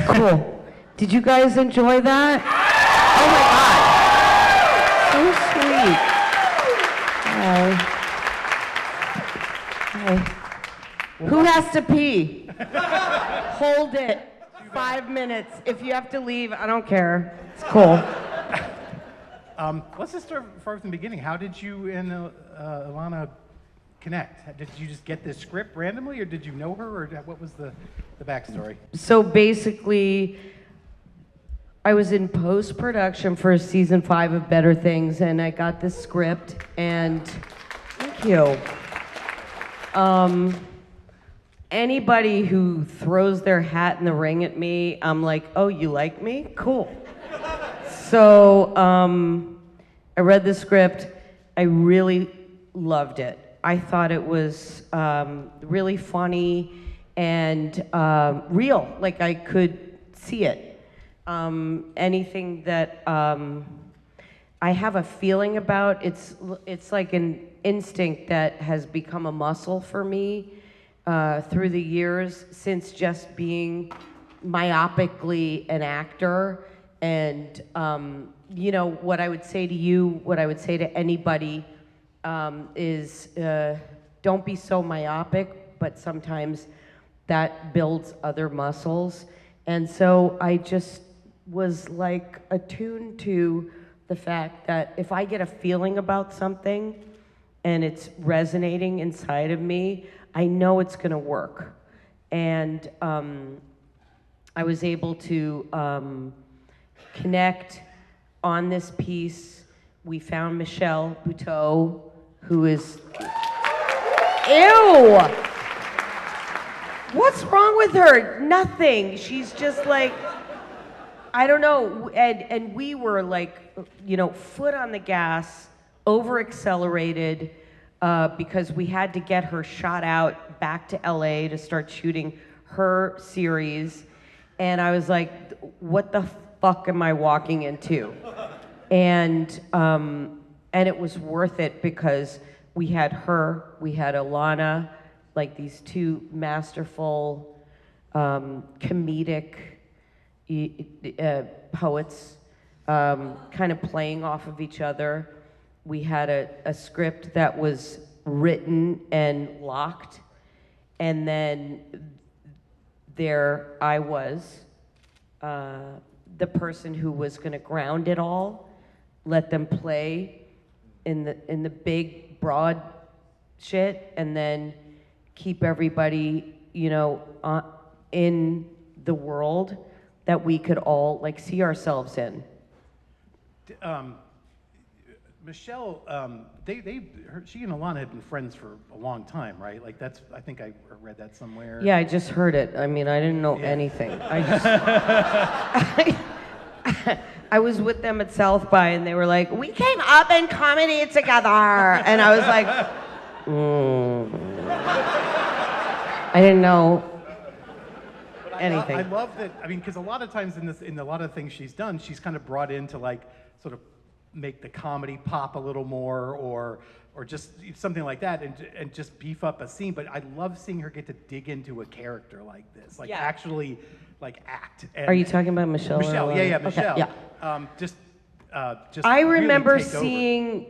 Cool. Did you guys enjoy that? Oh my God. So sweet. Hi. Who has to pee? Hold it. 5 minutes. If you have to leave, I don't care. It's cool. Let's just start from the beginning. How did you and Ilana connect? Did you just get this script randomly, or did you know her, or what was the backstory? So basically, I was in post-production for season 5 of Better Things, and I got this script, and thank you. Anybody who throws their hat in the ring at me, I'm like, oh, you like me? Cool. So I read the script. I really loved it. I thought it was really funny and real, like I could see it. Anything that I have a feeling about, it's like an instinct that has become a muscle for me through the years, since just being myopically an actor. And you know, what I would say to you, what I would say to anybody is don't be so myopic, but sometimes that builds other muscles. And so I just was like attuned to the fact that if I get a feeling about something and it's resonating inside of me, I know it's gonna work. And I was able to connect on this piece. We found Michelle Buteau, who is, ew! What's wrong with her? Nothing. She's just like, I don't know. And we were like, you know, foot on the gas, over accelerated, because we had to get her shot out back to LA to start shooting her series. And I was like, what the fuck am I walking into? And it was worth it, because we had her, we had Ilana, like these two masterful, comedic poets, kind of playing off of each other. We had a script that was written and locked, and then there I was, the person who was going to ground it all, let them play in the big broad shit, and then keep everybody, you know, in the world that we could all like see ourselves in. Michelle, she and Ilana had been friends for a long time, right? Like that's, I think I read that somewhere. Yeah, I just heard it. I mean, I didn't know anything. I just, I was with them at South by, and they were like, we came up in comedy together. And I was like, I didn't know anything. I love that. I mean, because a lot of times in a lot of things she's done, she's kind of brought in to like sort of make the comedy pop a little more, or just something like that, and just beef up a scene. But I love seeing her get to dig into a character like this, like actually like act. And are you talking about Michelle? Michelle, yeah, Michelle. Okay, yeah. Just I really remember take over. seeing.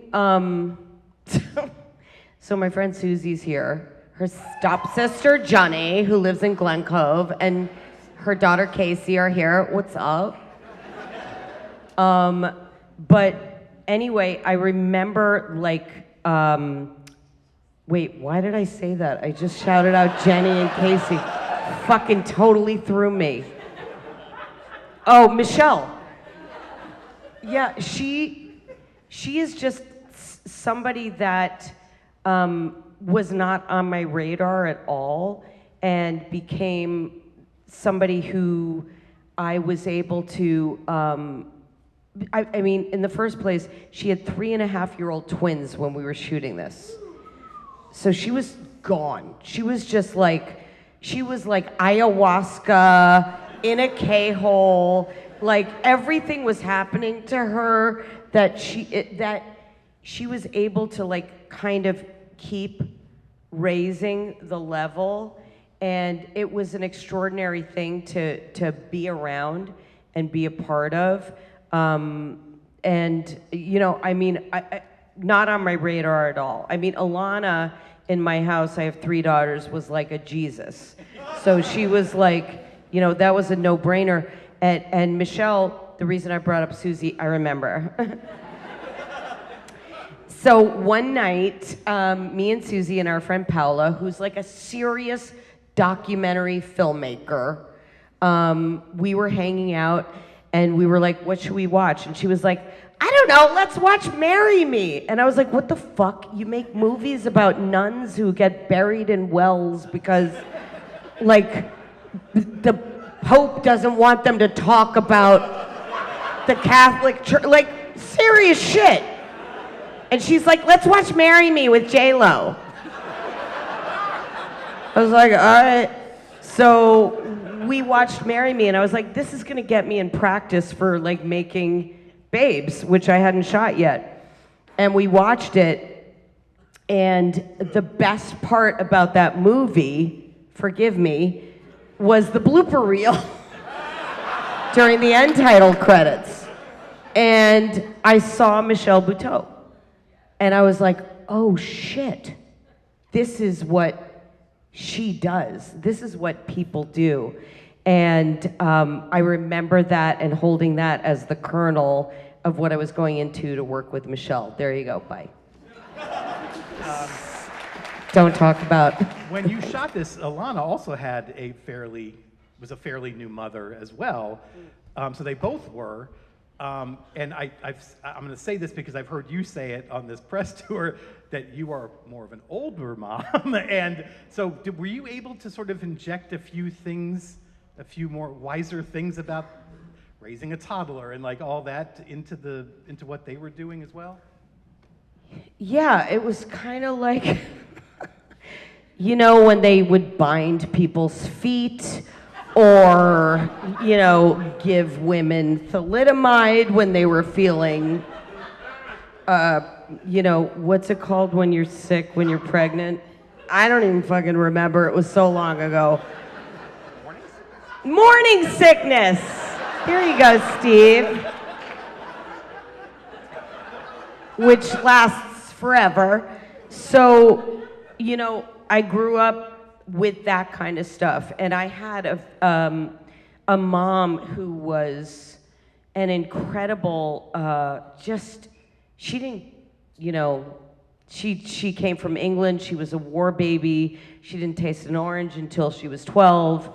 So my friend Susie's here. Her stepsister Johnny, who lives in Glen Cove, and her daughter Casey are here. What's up? But anyway, I remember like, wait, why did I say that? I just shouted out Jenny and Casey. Fucking totally threw me. Oh, Michelle. Yeah, she is just somebody that was not on my radar at all, and became somebody who I was able to, I mean, in the first place, she had 3.5-year-old twins when we were shooting this. So she was gone. She was just like, she was like ayahuasca in a K-hole. Like everything was happening to her that she was able to like kind of keep raising the level. And it was an extraordinary thing to be around and be a part of. And, you know, I mean, I not on my radar at all. I mean, Alana in my house, I have 3 daughters, was like a Jesus. So she was like, you know, that was a no-brainer. And Michelle, the reason I brought up Susie, I remember. So one night, me and Susie and our friend Paola, who's like a serious documentary filmmaker, we were hanging out and we were like, what should we watch? And she was like, I don't know, let's watch Marry Me. And I was like, what the fuck? You make movies about nuns who get buried in wells because, like, the Pope doesn't want them to talk about the Catholic Church, like, serious shit. And she's like, let's watch Marry Me with J-Lo. I was like, all right. So we watched Marry Me, and I was like, this is gonna get me in practice for like making Babes, which I hadn't shot yet. And we watched it, and the best part about that movie, forgive me, was the blooper reel during the end title credits. And I saw Michelle Buteau. And I was like, oh shit, this is what she does. This is what people do. And I remember that and holding that as the kernel of what I was going into to work with Michelle. There you go, bye. Don't talk about. When you shot this, Alana also had was a fairly new mother as well. So they both were. And I'm going to say this because I've heard you say it on this press tour, that you are more of an older mom. And so were you able to sort of inject a few more wiser things about raising a toddler and like all that into what they were doing as well? Yeah, it was kind of like, you know, when they would bind people's feet or, you know, give women thalidomide when they were feeling, you know, what's it called when you're sick, when you're pregnant? I don't even fucking remember. It was so long ago. Morning sickness. Here you go, Steve. Which lasts forever. So, you know, I grew up with that kind of stuff. And I had a mom who was an incredible, she didn't, you know, she came from England. She was a war baby. She didn't taste an orange until she was 12.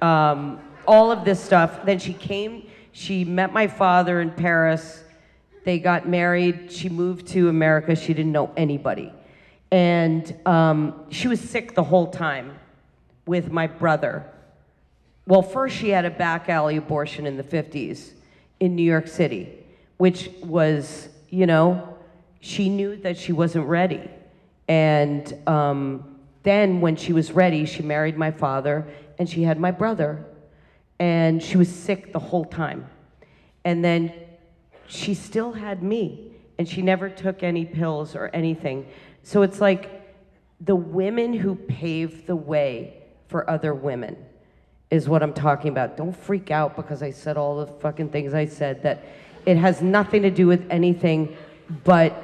All of this stuff. Then she met my father in Paris. They got married. She moved to America. She didn't know anybody. And she was sick the whole time with my brother. Well, first she had a back alley abortion in the 50s in New York City, which was, you know, she knew that she wasn't ready. And then when she was ready, she married my father and she had my brother. And she was sick the whole time. And then she still had me, and she never took any pills or anything. So it's like the women who paved the way for other women is what I'm talking about. Don't freak out because I said all the fucking things I said, that it has nothing to do with anything but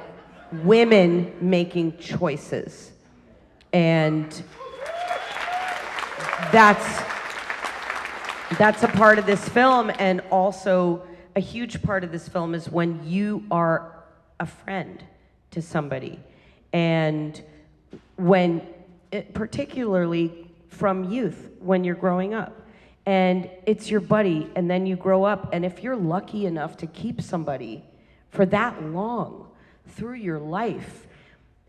women making choices. And that's a part of this film, and also a huge part of this film is when you are a friend to somebody, and when, particularly from youth, when you're growing up, and it's your buddy, and then you grow up, and if you're lucky enough to keep somebody for that long through your life,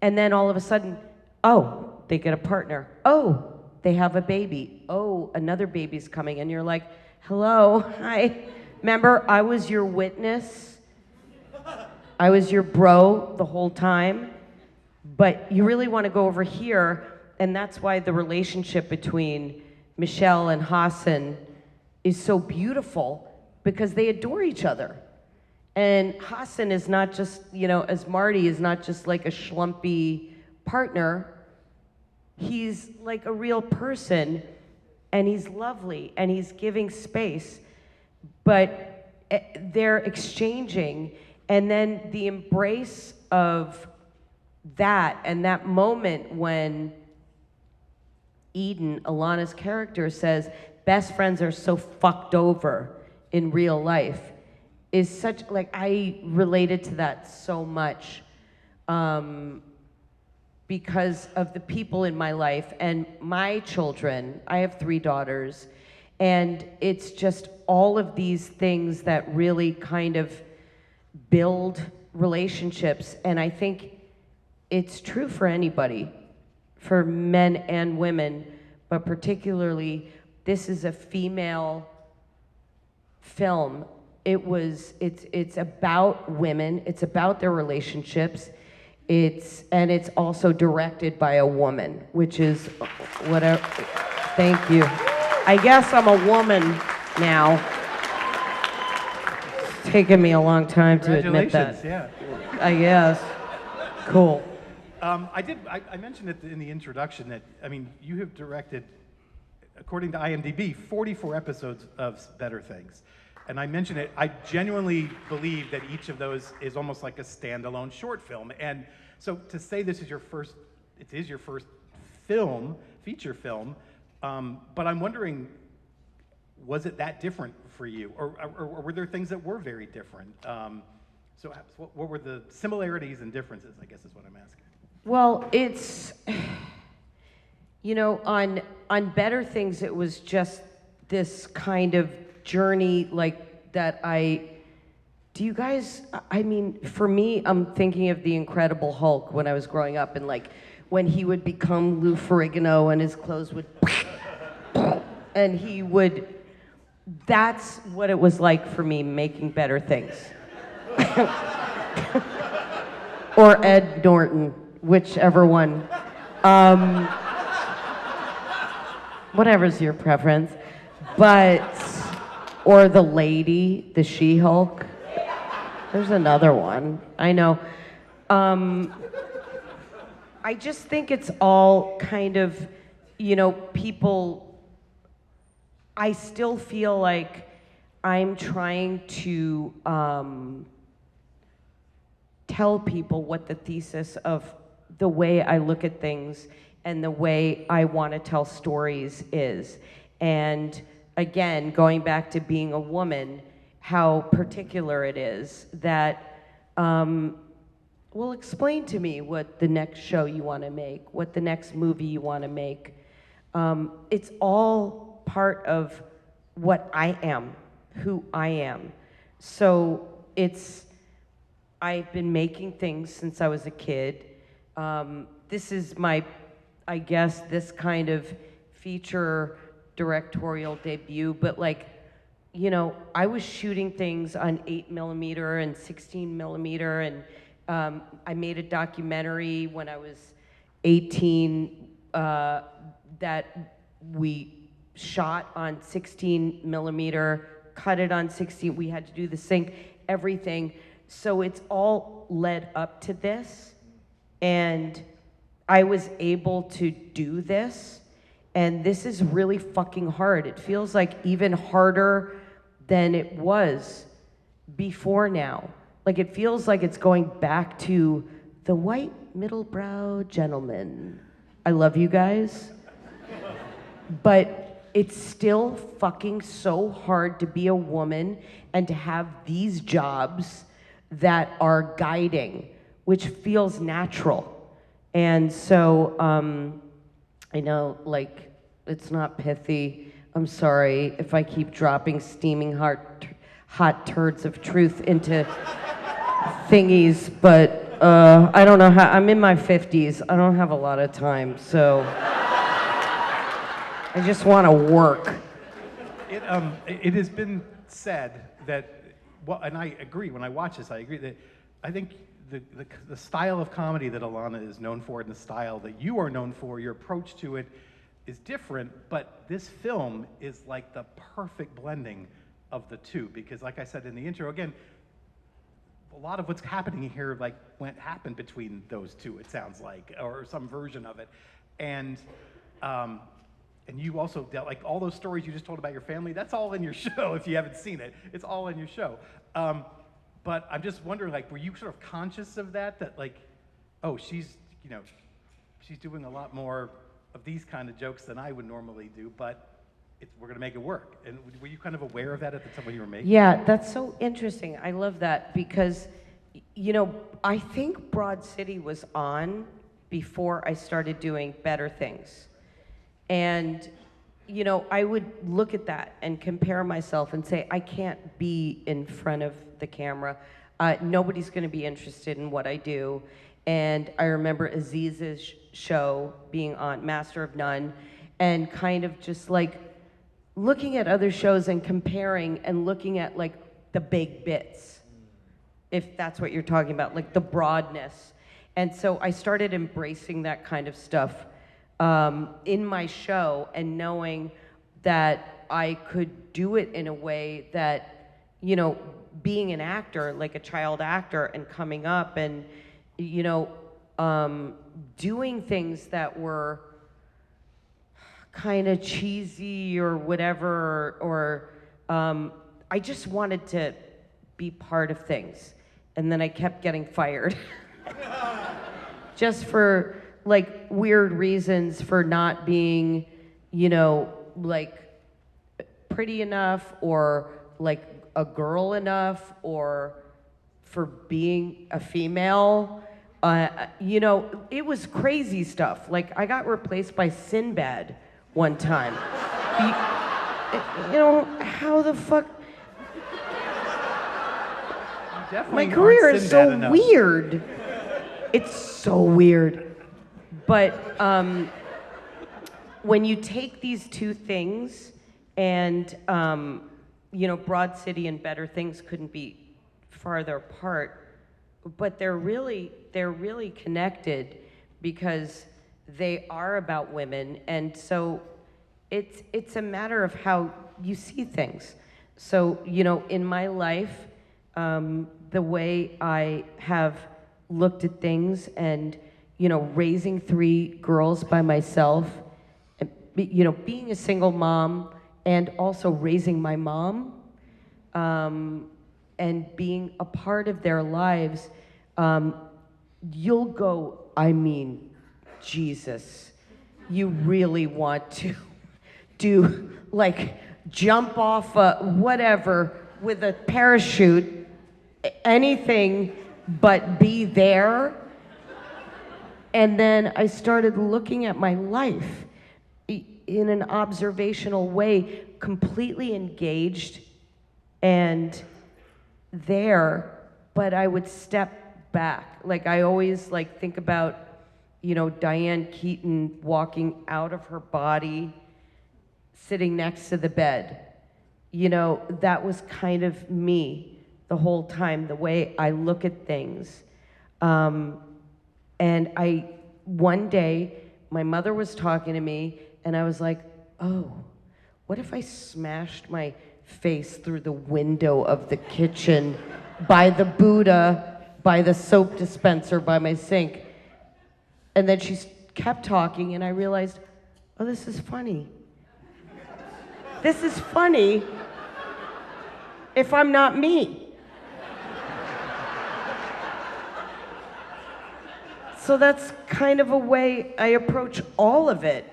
and then all of a sudden, oh, they get a partner, oh, they have a baby. Oh, another baby's coming. And you're like, hello, hi. Remember, I was your witness. I was your bro the whole time. But you really want to go over here. And that's why the relationship between Michelle and Hassan is so beautiful, because they adore each other. And Hassan is not just, you know, as Marty is not just like a schlumpy partner. He's like a real person and he's lovely, and he's giving space, but they're exchanging, and then the embrace of that, and that moment when Eden, Alana's character, says, best friends are so fucked over in real life, is such, like, I related to that so much because of the people in my life and my children. I have 3 daughters, and it's just all of these things that really kind of build relationships, and I think it's true for anybody, for men and women, but particularly this is a female film. It's about women, it's about their relationships, it's also directed by a woman, which is whatever. Thank you. I guess I'm a woman now. It's taken me a long time to admit that. Yeah. I guess. Cool. I mentioned it in the introduction that, I mean, you have directed, according to IMDb, 44 episodes of Better Things. And I mentioned it, I genuinely believe that each of those is almost like a standalone short film. And so to say this is your first, it is your first film, feature film, but I'm wondering, was it that different for you? Or were there things that were very different? So what were the similarities and differences, I guess is what I'm asking. Well, it's, you know, on Better Things, it was just this kind of journey like that do you guys, I mean, for me, I'm thinking of the Incredible Hulk when I was growing up, and like when he would become Lou Ferrigno and his clothes would, and he would, that's what it was like for me making Better Things. Or Ed Norton, whichever one. Whatever's your preference. Or the lady, the She-Hulk. There's another one, I know. I just think it's all kind of, you know, people, I still feel like I'm trying to tell people what the thesis of the way I look at things and the way I want to tell stories is. And again, going back to being a woman, how particular it is that, well, explain to me what the next show you want to make, what the next movie you want to make. It's all part of what I am, who I am. So I've been making things since I was a kid. This is my, I guess, this kind of feature directorial debut, but like, you know, I was shooting things on 8mm and 16mm, and I made a documentary when I was 18 that we shot on 16mm, cut it on 16, we had to do the sync, everything. So it's all led up to this, and I was able to do this, and this is really fucking hard. It feels like even harder than it was before now. Like it feels like it's going back to the white middle-brow gentleman. I love you guys, but it's still fucking so hard to be a woman and to have these jobs that are guiding, which feels natural. And so, I know, like, it's not pithy. I'm sorry if I keep dropping steaming hot turds of truth into thingies, but I don't know how, I'm in my 50s. I don't have a lot of time, so I just want to work. It has been said that, well, and I agree, when I watch this, I agree that I think the style of comedy that Alana is known for and the style that you are known for, your approach to it is different, but this film is like the perfect blending of the two, because like I said in the intro, again, a lot of what's happening here like happened between those two, it sounds like, or some version of it. And and you also dealt, like all those stories you just told about your family, that's all in your show. If you haven't seen it, it's all in your show. But I'm just wondering, like, were you sort of conscious of that like, oh, she's doing a lot more of these kind of jokes than I would normally do, but we're going to make it work. And were you kind of aware of that at the time when you were making it? Yeah, that's so interesting. I love that because, I think Broad City was on before I started doing Better Things. And, I would look at that and compare myself and say, I can't be in front of the camera. Nobody's going to be interested in what I do. And I remember Aziz's show being on Master of None and kind of just like looking at other shows and comparing and looking at like the big bits, if that's what you're talking about, like the broadness. And so I started embracing that kind of stuff in my show and knowing that I could do it in a way that, being an actor, like a child actor and coming up and, doing things that were kind of cheesy or whatever, or I just wanted to be part of things. And then I kept getting fired. Just for like weird reasons for not being, like pretty enough or like a girl enough or for being a female. It was crazy stuff. Like I got replaced by Sinbad one time. How the fuck? My career is so weird. It's so weird. But when you take these two things and, Broad City and Better Things couldn't be farther apart, but they're really connected because they are about women, and so it's a matter of how you see things. So, in my life, the way I have looked at things and, raising 3 girls by myself, and, being a single mom and also raising my mom, and being a part of their lives, you'll go, I mean, Jesus, you really want to do, like, jump off a whatever with a parachute, anything but be there. And then I started looking at my life in an observational way, completely engaged and there, but I would step back. Like I always think about, Diane Keaton walking out of her body, sitting next to the bed. That was kind of me the whole time, the way I look at things. And one day, my mother was talking to me, and I was like, oh, what if I smashed my face through the window of the kitchen by the Buddha, by the soap dispenser, by my sink? And then she kept talking, and I realized, oh, this is funny. This is funny if I'm not me. So that's kind of a way I approach all of it.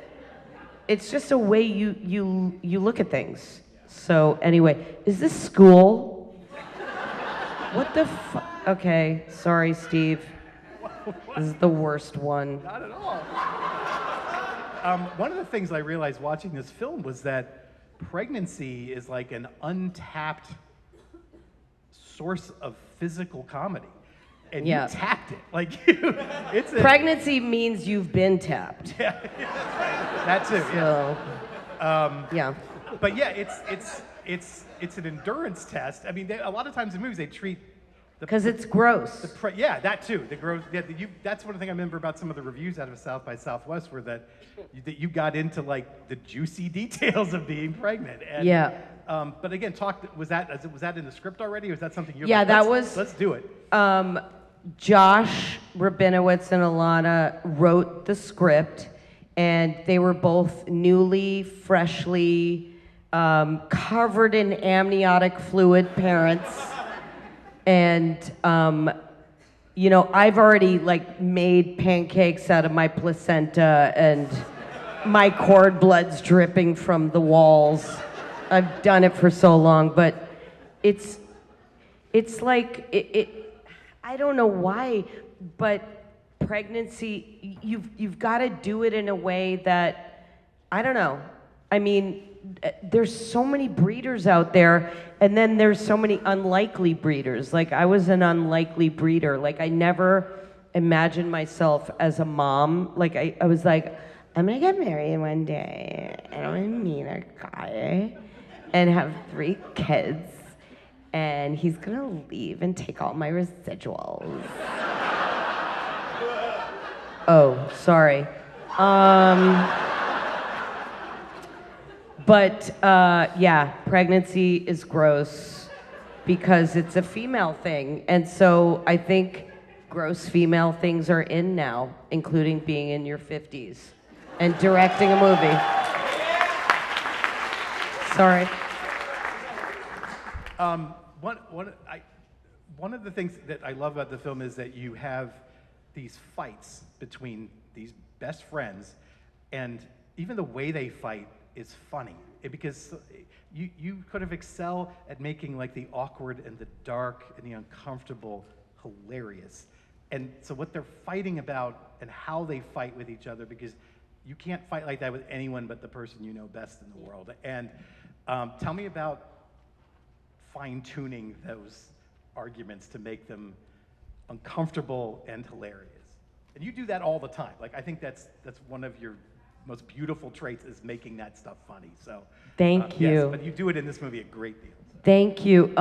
It's just a way you look at things. So anyway, is this school? What the fuck? Okay, sorry, Steve. This is the worst one. Not at all. One of the things I realized watching this film was that pregnancy is like an untapped source of physical comedy. And you tapped it. It's pregnancy means you've been tapped. Yeah, that too. So, yeah. But yeah, it's an endurance test. I mean, a lot of times in movies they treat because it's gross. That too. The gross. Yeah, that's one thing I remember about some of the reviews out of South by Southwest were that you got into like the juicy details of being pregnant. And, yeah. But again, was that in the script already, or was that something you're like, that was? Let's do it. Josh Rabinowitz and Alana wrote the script, And they were both newly, freshly, covered in amniotic fluid parents. And, you know, I've already like made pancakes out of my placenta and my cord blood's dripping from the walls. I've done it for so long, but it's like, I don't know why, but pregnancy, you've got to do it in a way that, I don't know. I mean, there's so many breeders out there, and then there's so many unlikely breeders. Like, I was an unlikely breeder. Like, I never imagined myself as a mom. Like, I was like, I'm gonna get married one day, and I'm gonna meet a guy, and have 3 kids, and he's gonna leave and take all my residuals. Oh, sorry. But yeah, pregnancy is gross because it's a female thing. And so I think gross female things are in now, including being in your 50s and directing a movie. Sorry. One of the things that I love about the film is that you have these fights between these best friends, and even the way they fight is funny because you could have excel at making like the awkward and the dark and the uncomfortable hilarious. And so what they're fighting about and how they fight with each other, because you can't fight like that with anyone but the person you know best in the world. And tell me about fine-tuning those arguments to make them uncomfortable and hilarious. And you do that all the time. Like, I think that's one of your most beautiful traits, is making that stuff funny. So thank you. Yes, but you do it in this movie a great deal. So. Thank you.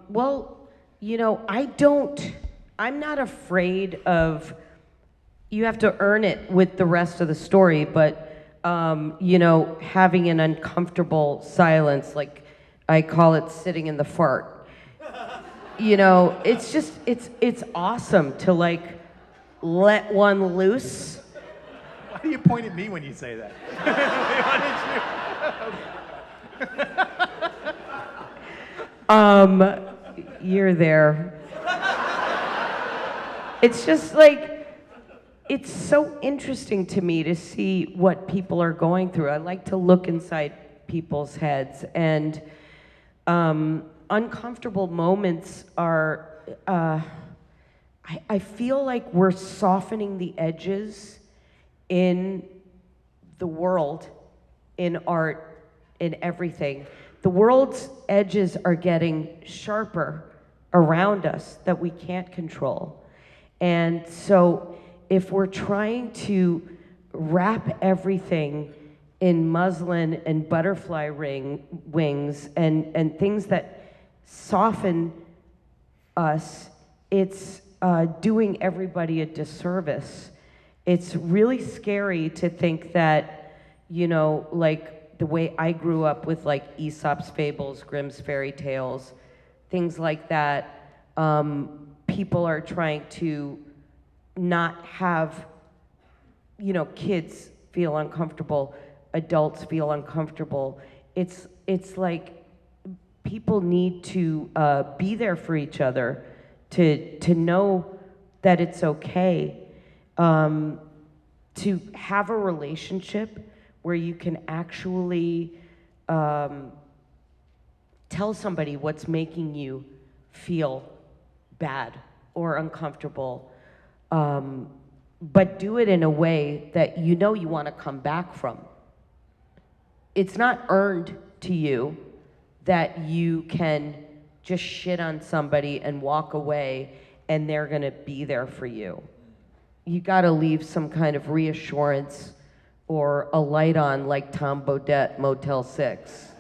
Well, you know, I'm not afraid of, you have to earn it with the rest of the story, but, you know, having an uncomfortable silence, like I call it sitting in the fart. You know, it's just, it's awesome to like let one loose. Why do you point at me when you say that? You're there. It's just like, it's so interesting to me to see what people are going through. I like to look inside people's heads, and uncomfortable moments are, I feel like we're softening the edges in the world, in art, in everything. The world's edges are getting sharper around us that we can't control. And so if we're trying to wrap everything in muslin and butterfly wings and things that soften us, it's doing everybody a disservice. It's really scary to think that, you know, like the way I grew up with like Aesop's fables, Grimm's fairy tales, things like that, people are trying to not have, you know, kids feel uncomfortable, adults feel uncomfortable. It's like people need to be there for each other, to know that it's okay, to have a relationship where you can actually tell somebody what's making you feel bad or uncomfortable, but do it in a way that you know you want to come back from. It's not earned to you that you can just shit on somebody and walk away and they're gonna be there for you. You gotta leave some kind of reassurance or a light on like Tom Bodett, Motel 6.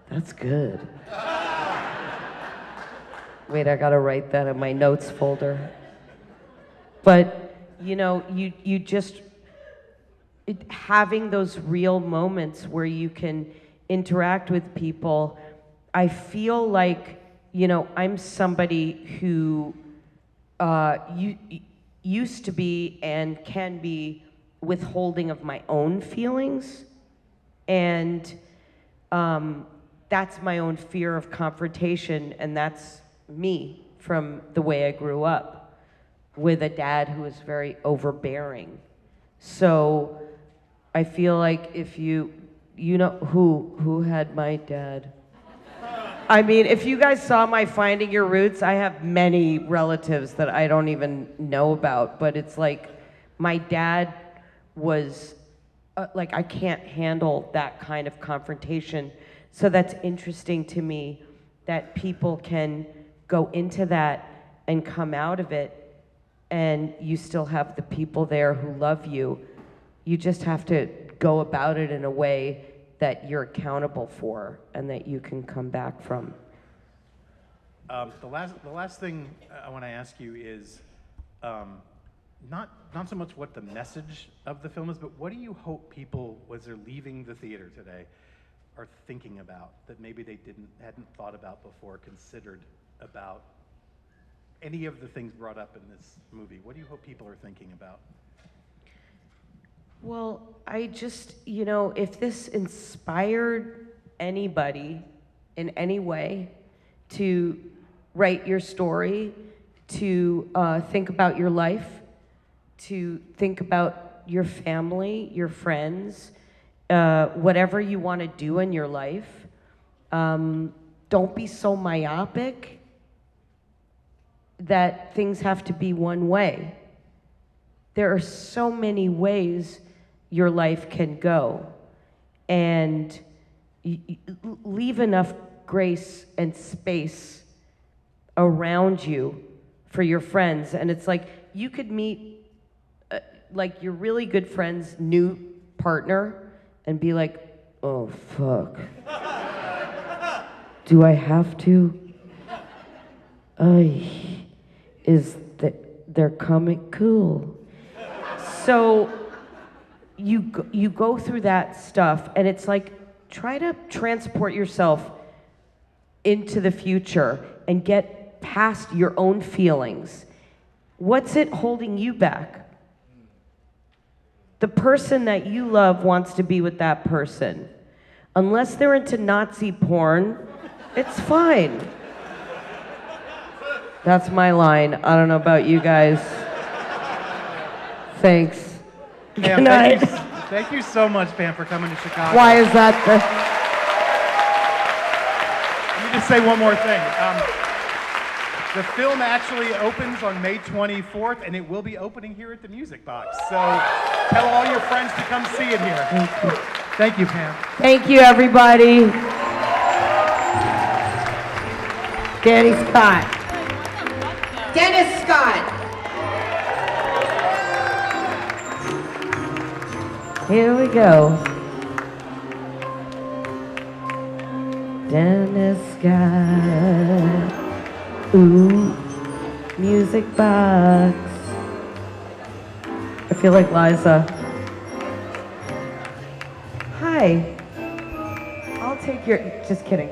That's good. Wait, I gotta write that in my notes folder. But, you know, you just, having those real moments where you can interact with people, I feel like, you know, I'm somebody who used to be and can be withholding of my own feelings. And that's my own fear of confrontation, and that's me from the way I grew up with a dad who was very overbearing. So I feel like if you know who had my dad. I mean, if you guys saw my Finding Your Roots, I have many relatives that I don't even know about, but it's like my dad was like, I can't handle that kind of confrontation. So that's interesting to me that people can go into that and come out of it, and you still have the people there who love you. You just have to go about it in a way that you're accountable for and that you can come back from. The last thing I want to ask you is not so much what the message of the film is, but what do you hope people, as they're leaving the theater today, are thinking about that maybe they hadn't thought about before, considered about any of the things brought up in this movie? What do you hope people are thinking about? Well, I just, if this inspired anybody in any way to write your story, to think about your life, to think about your family, your friends, whatever you want to do in your life, don't be so myopic that things have to be one way. There are so many ways your life can go, and leave enough grace and space around you for your friends. And it's like, you could meet like your really good friend's new partner and be like, oh fuck, do I have to? They're coming? Cool. So you go through that stuff, and it's like, try to transport yourself into the future and get past your own feelings. What's it holding you back? The person that you love wants to be with that person. Unless they're into Nazi porn, it's fine. That's my line. I don't know about you guys. Thanks. Pam, Good night. thank you so much, Pam, for coming to Chicago. Why is that Let me just say one more thing. The film actually opens on May 24th, and it will be opening here at the Music Box. So tell all your friends to come see it here. Thank you, Pam. Thank you, everybody. Danny Scott. Dennis Scott. Here we go. Dennis Scott. Ooh, Music Box. I feel like Liza. Hi. I'll take your, just kidding.